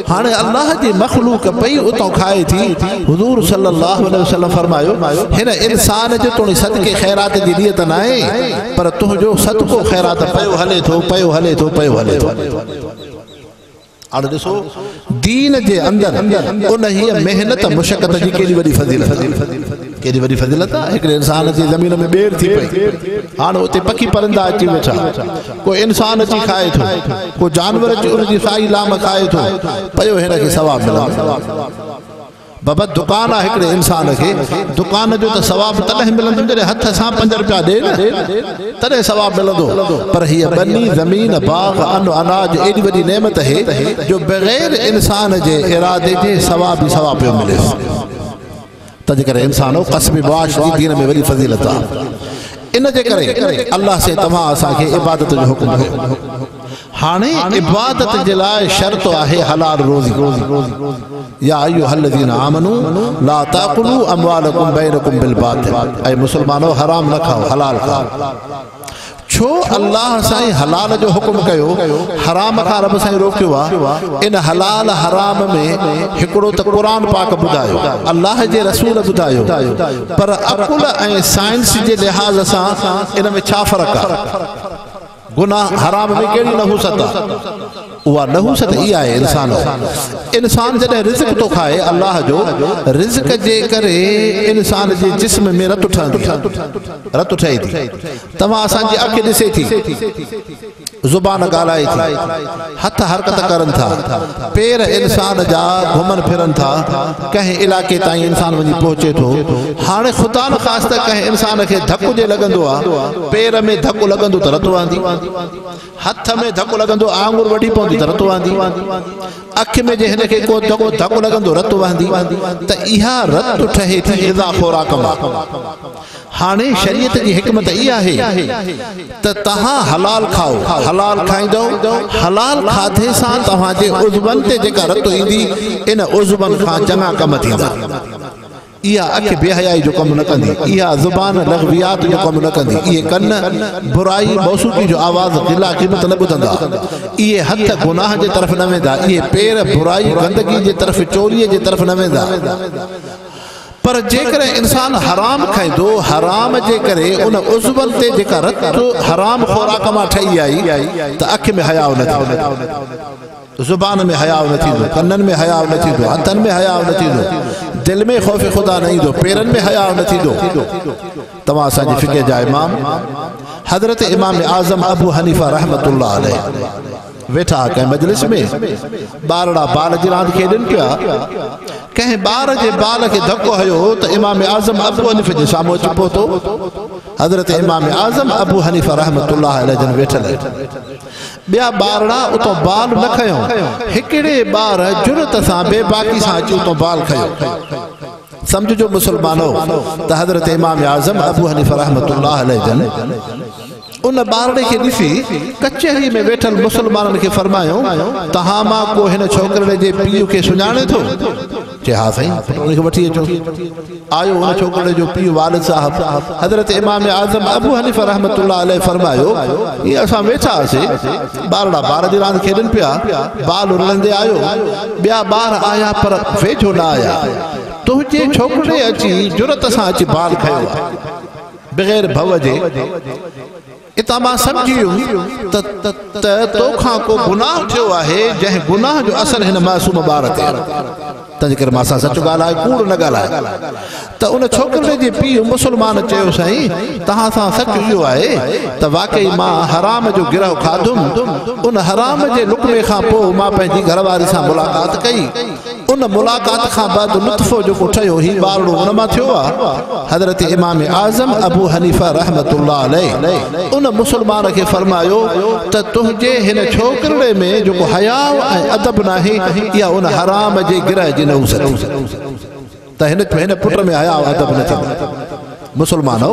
हाणे अल्लाह जी मखलूक पई उतां खाए थी। हुज़ूर सल्लल्लाहु अलैहि वसल्लम फरमायो हिन इंसान जो तुंहिंजी सदके ख़ैरात जी नियत न आहे, पर तुंहिंजो सदको ख़ैरात पयो हले थो, पयो हले थो, पयो हले थो। हाणे ॾिसो दीन जे अंदरि उन हीअ मेहनत मुशक़त जी केॾी वॾी फज़ीलत, केॾी वॾी फज़ीलत आहे। हिकिड़े इंसान जी ज़मीन में ॿेड़ थी पई, हाणे उते पखी परंदा अची वेठा, को इंसान अची खाए थो, को जानवर अची उनजी साई लाम खाए थो, पयो हिन खे सवाबु मिलंदो। बाबा दुकान आहे हिकिड़े इंसान खे दुकान जो त सवाब तॾहिं मिलंदो जॾहिं हथ सां 5 रुपया ॾे न तॾहिं सवाब मिलंदो पर हीअ बनी ज़मीन बाग़ अन अनाज एॾी वॾी नेमत आहे जो बग़ैर इंसान जे इरादे जे सवाब ई सवाब पियो मिले तंहिंजे करे इंसानो क़स्म मुआश जी दीन में वॾी फज़ीलत आहे इन जे करे अल्लाह से तव्हां असांखे इबादत जो हुकुम कयो हाणे इबादत जे लाइ शर्त आहे हलाल रोज़ी या अय्युहल्लज़ीना आमनू ला ताकुलू अमवालकुम बैनकुम बिल बातिल ऐ मुसलमानो हराम न खाओ हलाल खाओ छो अल्लाह साईं हलाल जो हुकुम कयो हराम खां रब साईं रोकियो आहे इन हलाल हराम में हिकिड़ो त क़ुरान पाक ॿुधायो अल्लाह जे रसूल ॿुधायो पर अकुल ऐं साइंस जे लिहाज़ सां इन में छा फ़र्क़ु आहे गुनाह हराम में कहिड़ी नहूसत आहे उहा नहूसत इहा आहे इंसान जॾहिं रिज़्क़ थो खाए अल्लाह जो रिज़्क़ जे करे इंसान जे जिस्म में रत ठहे थी तव्हां असांजी अखि ॾिसे थी ज़ुबान ॻाल्हाए थी हथ हरकत करनि था पेर इंसान जा घुमनि फिरनि था कंहिं इलाइक़े ताईं इंसान वञी पहुचे थो हाणे ख़ुदा न ख़ासि त कंहिं इंसान खे धकु जे लॻंदो आहे पेर में धकु लॻंदो त रत वांदी हथ में धकु लॻंदो आङुर वॾी पवंदी त रत वांदी अखि में जे हिन खे को धकु लॻंदो रत वांदी त इहा रत ठहे थी इज़ा ख़ुराक मां हाणे शरीयत जी हिकमत इहा आहे त तव्हां हलाल खाओ हलाल खाईंदो हलाल खाधे सां तव्हांजे उज़वनि ते जेका रत ईंदी इन उज़वनि खां चङा कम थींदा इहा अखि बेहयाई जो कमु न कंदी इहा ज़ुबान लग़वियात जो कमु न कंदी इहे कन बुराई मौसूकी जो आवाज़ गिला क़ीमत न ॿुधंदा इहे हथ गुनाह जे तरफ़ न वेंदा इहे पेर बुराई गंदगी जे तरफ़ चोरीअ जे तरफ़ न वेंदा पर जेकर इंसान हराम खाईंदो हराम जे करे उन उज़वनि ते जेका रत हराम ख़ुराक मां ठही आई त अखि में हयाउ न थींदो ज़ुबान में हयाउ न थींदो कननि में हयाउ न थींदो हथनि में हयाउ न थींदो दिल में ख़ौफ़ ख़ुदा न ईंदो पेरनि में हयाउ न थींदो तव्हां असांजी फ़िक़ह जा इमाम हज़रत इमाम आज़म अबू हनीफ़ा रहमतुल्लाह अलैह वेठा कंहिं मजलिस में ॿारड़ा बाल जी रांदि खेॾनि पिया कंहिं ॿार जे बाल खे धको हयो त इमाम आज़म अबू हनीफ़ा जे साम्हूं अची पहुतो हज़रत इमाम आज़म अबू हनीफ़ा रहमतुल्लाह अलैह जन वेठल ॿिया ॿारड़ा उतो बाल न खयो हिकिड़े ॿार जुरत सां बेबाकी सां अची उतो बाल खयो समझो मुसलमानो त हज़रत इमाम आज़म अबू हनीफ़ा रहमतुल्लाह अलैह जन उन ॿारड़े खे ॾिसी कचहरी में वेठल मुसलमाननि खे फरमायो तव्हां मां को हिन छोकिरे जे पीउ खे सुञाणे थो चए हा साईं उनखे वठी अचो आयो उन छोकिरे जो पीउ वालिद साहब हज़रत इमाम आज़म अबू हनीफ़ा रहमतुल्लाह अलैह फरमायो ये असां वेठा हुआसीं ॿारड़ा ॿार जी रांदि खेॾनि पिया बाल उरलंदे आयो ॿिया ॿार आया पर वेझो न आया तुंहिंजे छोकिरे अची जुरत सां अची बाल खयो बग़ैर भव जे इतां मां सम्झी वियुमि त तोखां को गुनाह थियो आहे जंहिं गुनाह जो असर हिन मासूम ॿार ते तंहिंजे करे मां सां सच ॻाल्हाए कूड़ न ॻाल्हाए त उन छोकिरे जे पीउ मुसलमान चयो साईं तव्हां सां सच इहो आहे त वाकई मां हराम जो गिरह खाधुमि उन हराम जे लुक़मे खां पोइ मां पंहिंजी घरवारी सां मुलाक़ात कई उन मुलाक़ात खां बाद लुत्फ़ो जेको ठहियो ही ॿारड़ो उन मां थियो आहे हज़रत इमाम आज़म अबू हनीफ़ा रहमतुल्लाह अलैह उन मुसलमान खे फरमायो त तुंहिंजे हिन छोकिरे में जेको हया ऐं अदब नाहे इहा उन हराम जे गिरह जी नहूसत त हिन पुट में हया अदब न थींदो मुसलमानो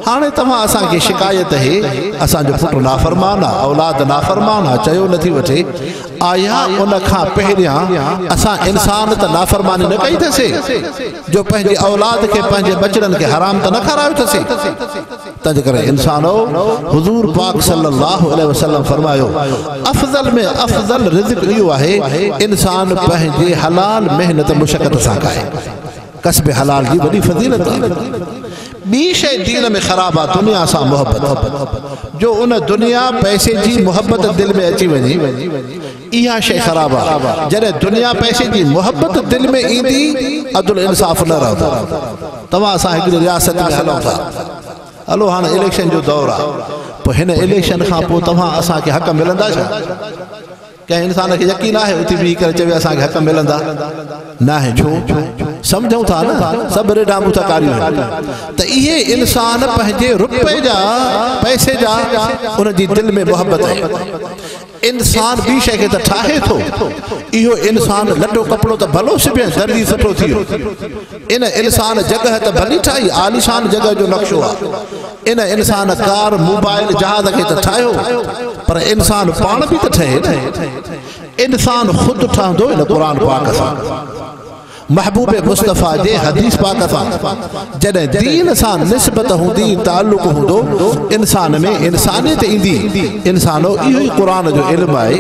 हाणे तव्हां असांखे शिकायत है असांजो पुट नाफ़रमान आहे औलाद नाफ़रमान आहे चयो नथी वठे आया उन खां पहिरियां असां इंसान त नाफ़रमानी न कई अथसीं जो पंहिंजी औलाद खे पंहिंजे बचड़नि खे हराम त न खारायो अथसीं तंहिंजे करे इंसानो हुज़ूर पाक सल्लल्लाहु अलैहि वसल्लम फरमायो अफ़ज़ल में अफ़ज़ल रिज़्क़ इहो आहे इंसान पंहिंजे हलाल मेहनत मुशक़त सां खाए कसब हलाल जी वॾी फज़ीलत आहे ॿी शइ दीन में ख़राब आहे दुनिया सां मोहब्बत जो उन दुनिया पैसे जी मोहब्बत दिल में अची वञे इहा शइ ख़राब आहे जॾहिं दुनिया पैसे जी मोहब्बत दिल में ईंदी अदल इंसाफ़ न रहंदो तव्हां असां हिकिड़ी रियासत में हलूं था हलो हाणे इलेक्शन जो दौर आहे पोइ हिन इलेक्शन खां पोइ तव्हां असांखे हक़ मिलंदा छा कंहिं इंसान खे यकीन आहे उते बीह करे चवे असांखे हक़ मिलंदा न आहे छो सम्झूं था न सभु रेडा मुतकारियूं आहिनि त इहे इंसान पंहिंजे रुपए जा पैसे जा उन जी दिलि में मोहबत आहे इंसान ॿी शइ खे त ठाहे थो इहो इंसान लटो कपिड़ो त भलो सिबे दर्जी सुठो थी वियो इन इंसान जॻह त भली ठाही आलीशान जॻह जो नक्शो आहे इन इंसान कार मोबाइल जहाज खे त ठाहियो पर इंसान पाण बि त ठहे न इंसान ख़ुदि ठहंदो इन क़ुर पाक सां महबूब मुस्तफ़ा जे हदीस पाक सां जॾहिं दीन सां निस्बत हूंदी ताल्लुक़ हूंदो इंसान में इंसानियत ईंदी इंसानो इहो ई क़ुर जो इल्मु आहे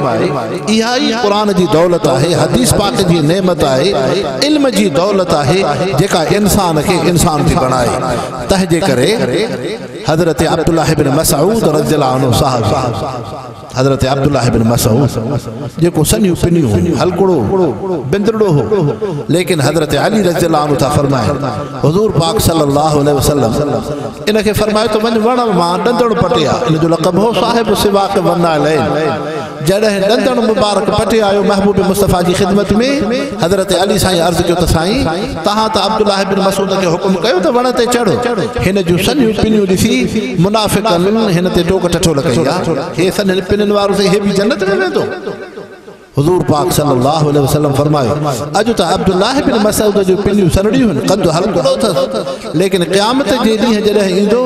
इहा ई क़ुर जी दौलत आहे हदीस पाक जी नेमत आहे इल्म जी दौलत आहे जेका इंसान खे इंसान थी बणाए तंहिंजे करे हज़रत अब्दुल्लाह इब्न मसऊद रज़ियल्लाहु अन्हु साहब हज़रत अब्दुल्लाह इब्न मसऊद जेको सनियूं पिनियूं हलकड़ो बिंदड़ो हो लेकिन हज़रत अली रज़ियल्लाहु अन्हु था फरमाए हुज़ूर पाक सल्लल्लाहु अलैहि वसल्लम इनखे फरमायो त वञ वण मां ॾंदड़ पटिया इन जो लक़ब हो साहिब सिवाक वन्ना लैन जॾहिं ॾंदड़ मुबारक पटे आयो महबूब मुस्तफ़ा जी ख़िदमत में हज़रत अली साईं अर्ज़ु कयो त साईं तव्हां त अब्दुल्लाह इब्न मसऊद खे हुकुम कयो त वण ते चढ़ो हिन जूं सनियूं पिनियूं ॾिसी मुनाफ़िक़नि हिन ते टोक टठो लॻाई आहे हे सनियुनि पिनियुनि वारो हे बि जन्नत में वेंदो हुज़ूर पाक सल्लल्लाहु अलैहि वसल्लम फरमायो अॼु त अब्दुल्लाह इब्न मसऊद जो पिनियूं सनड़ियूं आहिनि कद हलकड़ो अथसि लेकिन क़यामत जे ॾींहुं जॾहिं ईंदो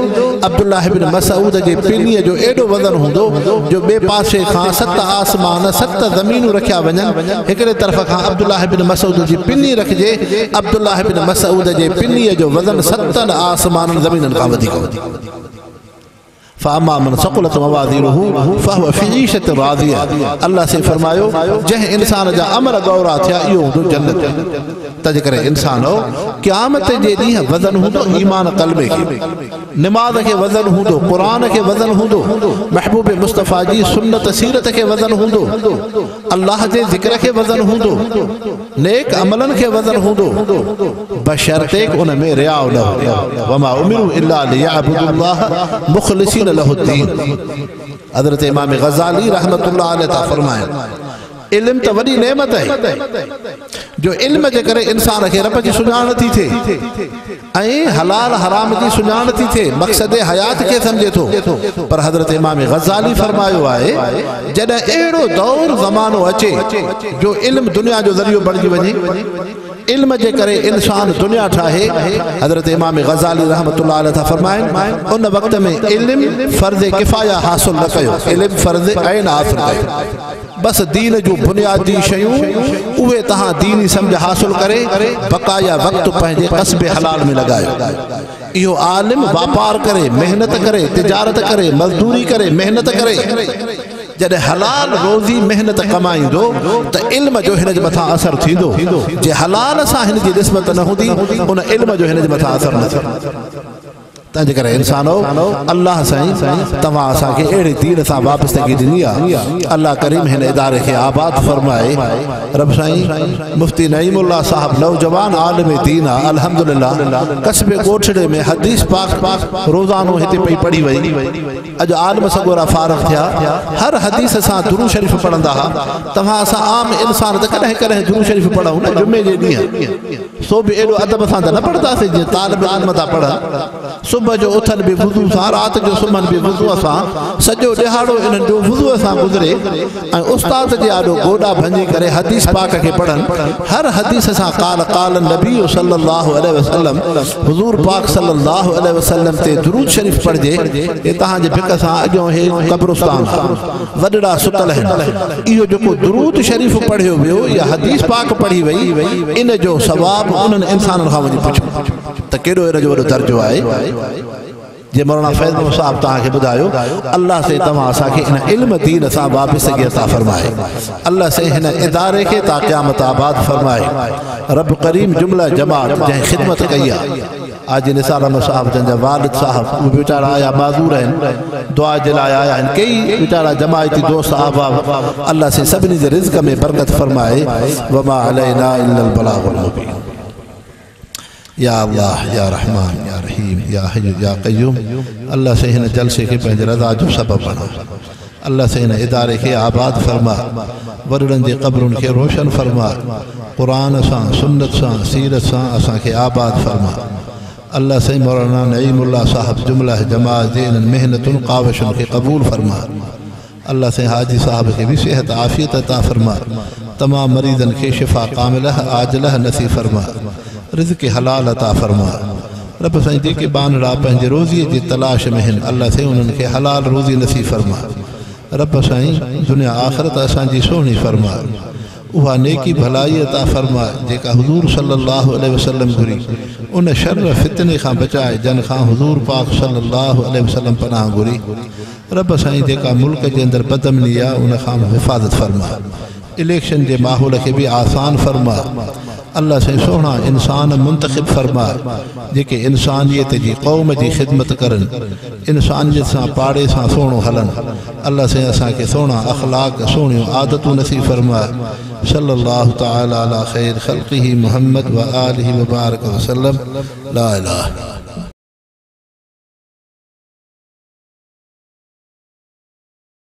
अब्दुल्लाह इब्न मसऊद जे पिनीअ जो एॾो वज़न हूंदो जो ॿिए पासे खां 7 आसमान 7 ज़मीनूं रखिया वञनि हिकिड़े तरफ़ खां अब्दुल्लाह इब्न मसऊद जी पिनी रखिजे अब्दुल्लाह इब्न मसऊद जे पिनीअ जो वज़न 7 आसमान ज़मीननि खां वधीक फ़अम्मा मन सक़ुलत मवाज़ीनुहु फ़हुव फ़ी ईशत राज़िया अल्लाह से फरमायो जंहिं इंसान जा अमल गौरा थिया इहो हूंदो जन्नत तंहिंजे करे इंसानो क़यामत जे ॾींहुं वज़न हूंदो ईमान क़ल्बे खे निमाज़ खे वज़न हूंदो क़ुर खे वज़न हूंदो महबूब मुस्तफ़ा जी सुन्नत सीरत खे वज़न हूंदो अल्लाह जे ज़िक्र खे वज़न हूंदो नेक अमलन खे वज़न हूंदो बशर्ते उन में रिया न हो वमा उमिरू इल्ला लियअबुदुल्लाह मुख़लिसीन लहुद्दीन हज़रत इमाम ग़ज़ाली रहमतुल्लाह अलैहि ता फरमाए इल्म त वॾी नेमत आहे जो इल्म जे करे इंसान खे रब जी सुञाण थी थिए ऐं हलाल हराम जी सुञाण थी थिए मक़सद हयात खे सम्झे थो पर हज़रत इमाम ग़ज़ाली फरमायो आहे जॾहिं अहिड़ो दौर ज़मानो अचे जो इल्म दुनिया जो ज़रियो बणिजी वञे इल्म जे करे इंसान दुनिया ठाहे हज़रत इमाम ग़ज़ाली रहमतुल्लाह अलैहि था फरमाइनि उन वक़्त में इल्म फ़र्ज़ किफ़ाया हासिल न कयो इल्म फ़र्ज़ ऐन हासिल कयो बस दीन जो बुनियादी शयूं उहे तहां दीनी समझ हासिल करे बकाया वक्त पंहिंजे कस्बे हलाल में लगायो इहो आलिम व्यापार करे मेहनत करे तिजारत करे मजदूरी करे मेहनत करे जॾहिं हलाल रोज़ी मेहनत कमाईंदो त इल्म जो हिन जे मथां असर थींदो जे हलाल सां हिन जी निस्बत न हूंदी उन इल्म जो हिन जे मथां असर न थींदो तंहिंजे करे इंसानो अल्लाह साईं तव्हां असांखे अहिड़े दीन सां वाबस्तगी ॾिनी आहे अल्लाह करीम हिन इदारे खे आबाद फरमाए रब साईं मुफ्ती नईमुल्लाह साहब नौजवान आलिम दीन आहे अल्हम्दुलिल्लाह कस्बे ॻोठड़े में हदीस पाक रोज़ानो हिते पई पढ़ी वई अॼु आलिम सगोरा फारग थिया हर हदीस सां दुरूद शरीफ़ पढ़ंदा हुआ तव्हां असां आम इंसान त कॾहिं कॾहिं दुरूद शरीफ़ पढ़ूं न जुमे जे ॾींहुं सो बि एॾो अदब सां त न पढ़ंदासीं जीअं तालिब इल्म था पढ़नि सुबह जो उथन भी वुज़ू सां रात जो सुमन भी वुज़ू सां सॼो ॾिहाड़ो इन्हनि जो वुज़ू सां गुज़रे ऐं उस्ताद जे आॾो गोॾा भंजी करे हदीस पाक खे पढ़नि हर हदीस सां काल नबी सल्लल्लाहु अलैहि वसल्लम हुज़ूर पाक सल्लल्लाहु अलैहि वसल्लम ते दुरूद शरीफ़ पढ़जे हे तव्हांजे भिक सां अॼो हे क़ब्रिस्तान वॾड़ा सुतल आहिनि इहो जेको दुरूद शरीफ़ पढ़ियो वियो या हदीस पाक पढ़ी वई इन जो सवाब उन्हनि इंसाननि खां वञी पुछो त केॾो हिन जो वॾो दर्जो आहे जे मौलाना फैज़ साहब तव्हांखे ॿुधायो अल्लाह से तव्हां असांखे इन इल्म दीन सां वाबस्तगी अता फरमाए अल्लाह से हिन इदारे खे ता क़यामत आबाद फरमाए रब करीम जुमला जमात जंहिं ख़िदमत कई आहे आज निसार अहमद साहब जंहिंजा वालिद साहब उहे वीचारा आया माज़ूर आहिनि दुआ जे लाइ आया आहिनि कई वीचारा जमायती दोस्त अहबाब अल्लाह से सभिनी जे रिज़्क़ में बरकत फरमाए वमा अलैना इल्लल बलागुल मुबीन या अल्लाह या रहमान या रहीम या हय्यु या क़य्यूम अल्लाह से हिन जलसे के पंहिंजे रज़ा जो सबब बना अल्लाह से इन इदारे के आबाद फरमा, वरड़न जी क़ब्रुन के रोशन फरमा, कुरान सां सुन्नत सां सीरत सां असां के आबाद फरमा। अल्लाह से मौलाना नईमुल्लाह साहब जुमला जमात दीन मेहनतुन काविशुन के कबूल फरमा। अल्लाह से हाजी साहब के भी सेहत आफियत अता फरमा, तमाम मरीजन के शिफा कामिलह आजलह नसीब फरमा, रिज़्क़ हलाल अता फरमा। रब साईं जेके बानड़ा पंहिंजे रोज़ीअ जी तलाश में आहिनि, अल्लाह से उन्हनि खे हलाल रोज़ी नसीब फरमा। रब साईं दुनिया आख़िरत असांजी सोहणी फरमा, उहा नेकी भलाई अता फरमा जेका हुज़ूर सल्लल्लाहु अलैहि वसल्लम घुरी, उन शर फितने खां बचाए जन खां हुज़ूर पाक सल्लल्लाहु अलैहि वसल्लम पनाह घुरी। रब साईं जेका मुल्क के अंदर बदमनी आहे उन खां हिफ़ाज़त फरमा, इलेक्शन के माहौल के भी आसान फरमा। अल्लाह से सोहना इंसान मुंतखब फरमा जेके इंसानियत जी कौम की खिदमत करन, इंसानियत सां पाड़े सां सोहणो हलन। अल्लाह से असांखे सोहना अखलाक सोहणियूं आदतूं नसीब फरमा। सल्लल्लाहु तआला अला खैर खल्क़िही मुहम्मद व आलिहि व बारक वसल्लम। ला इलाहा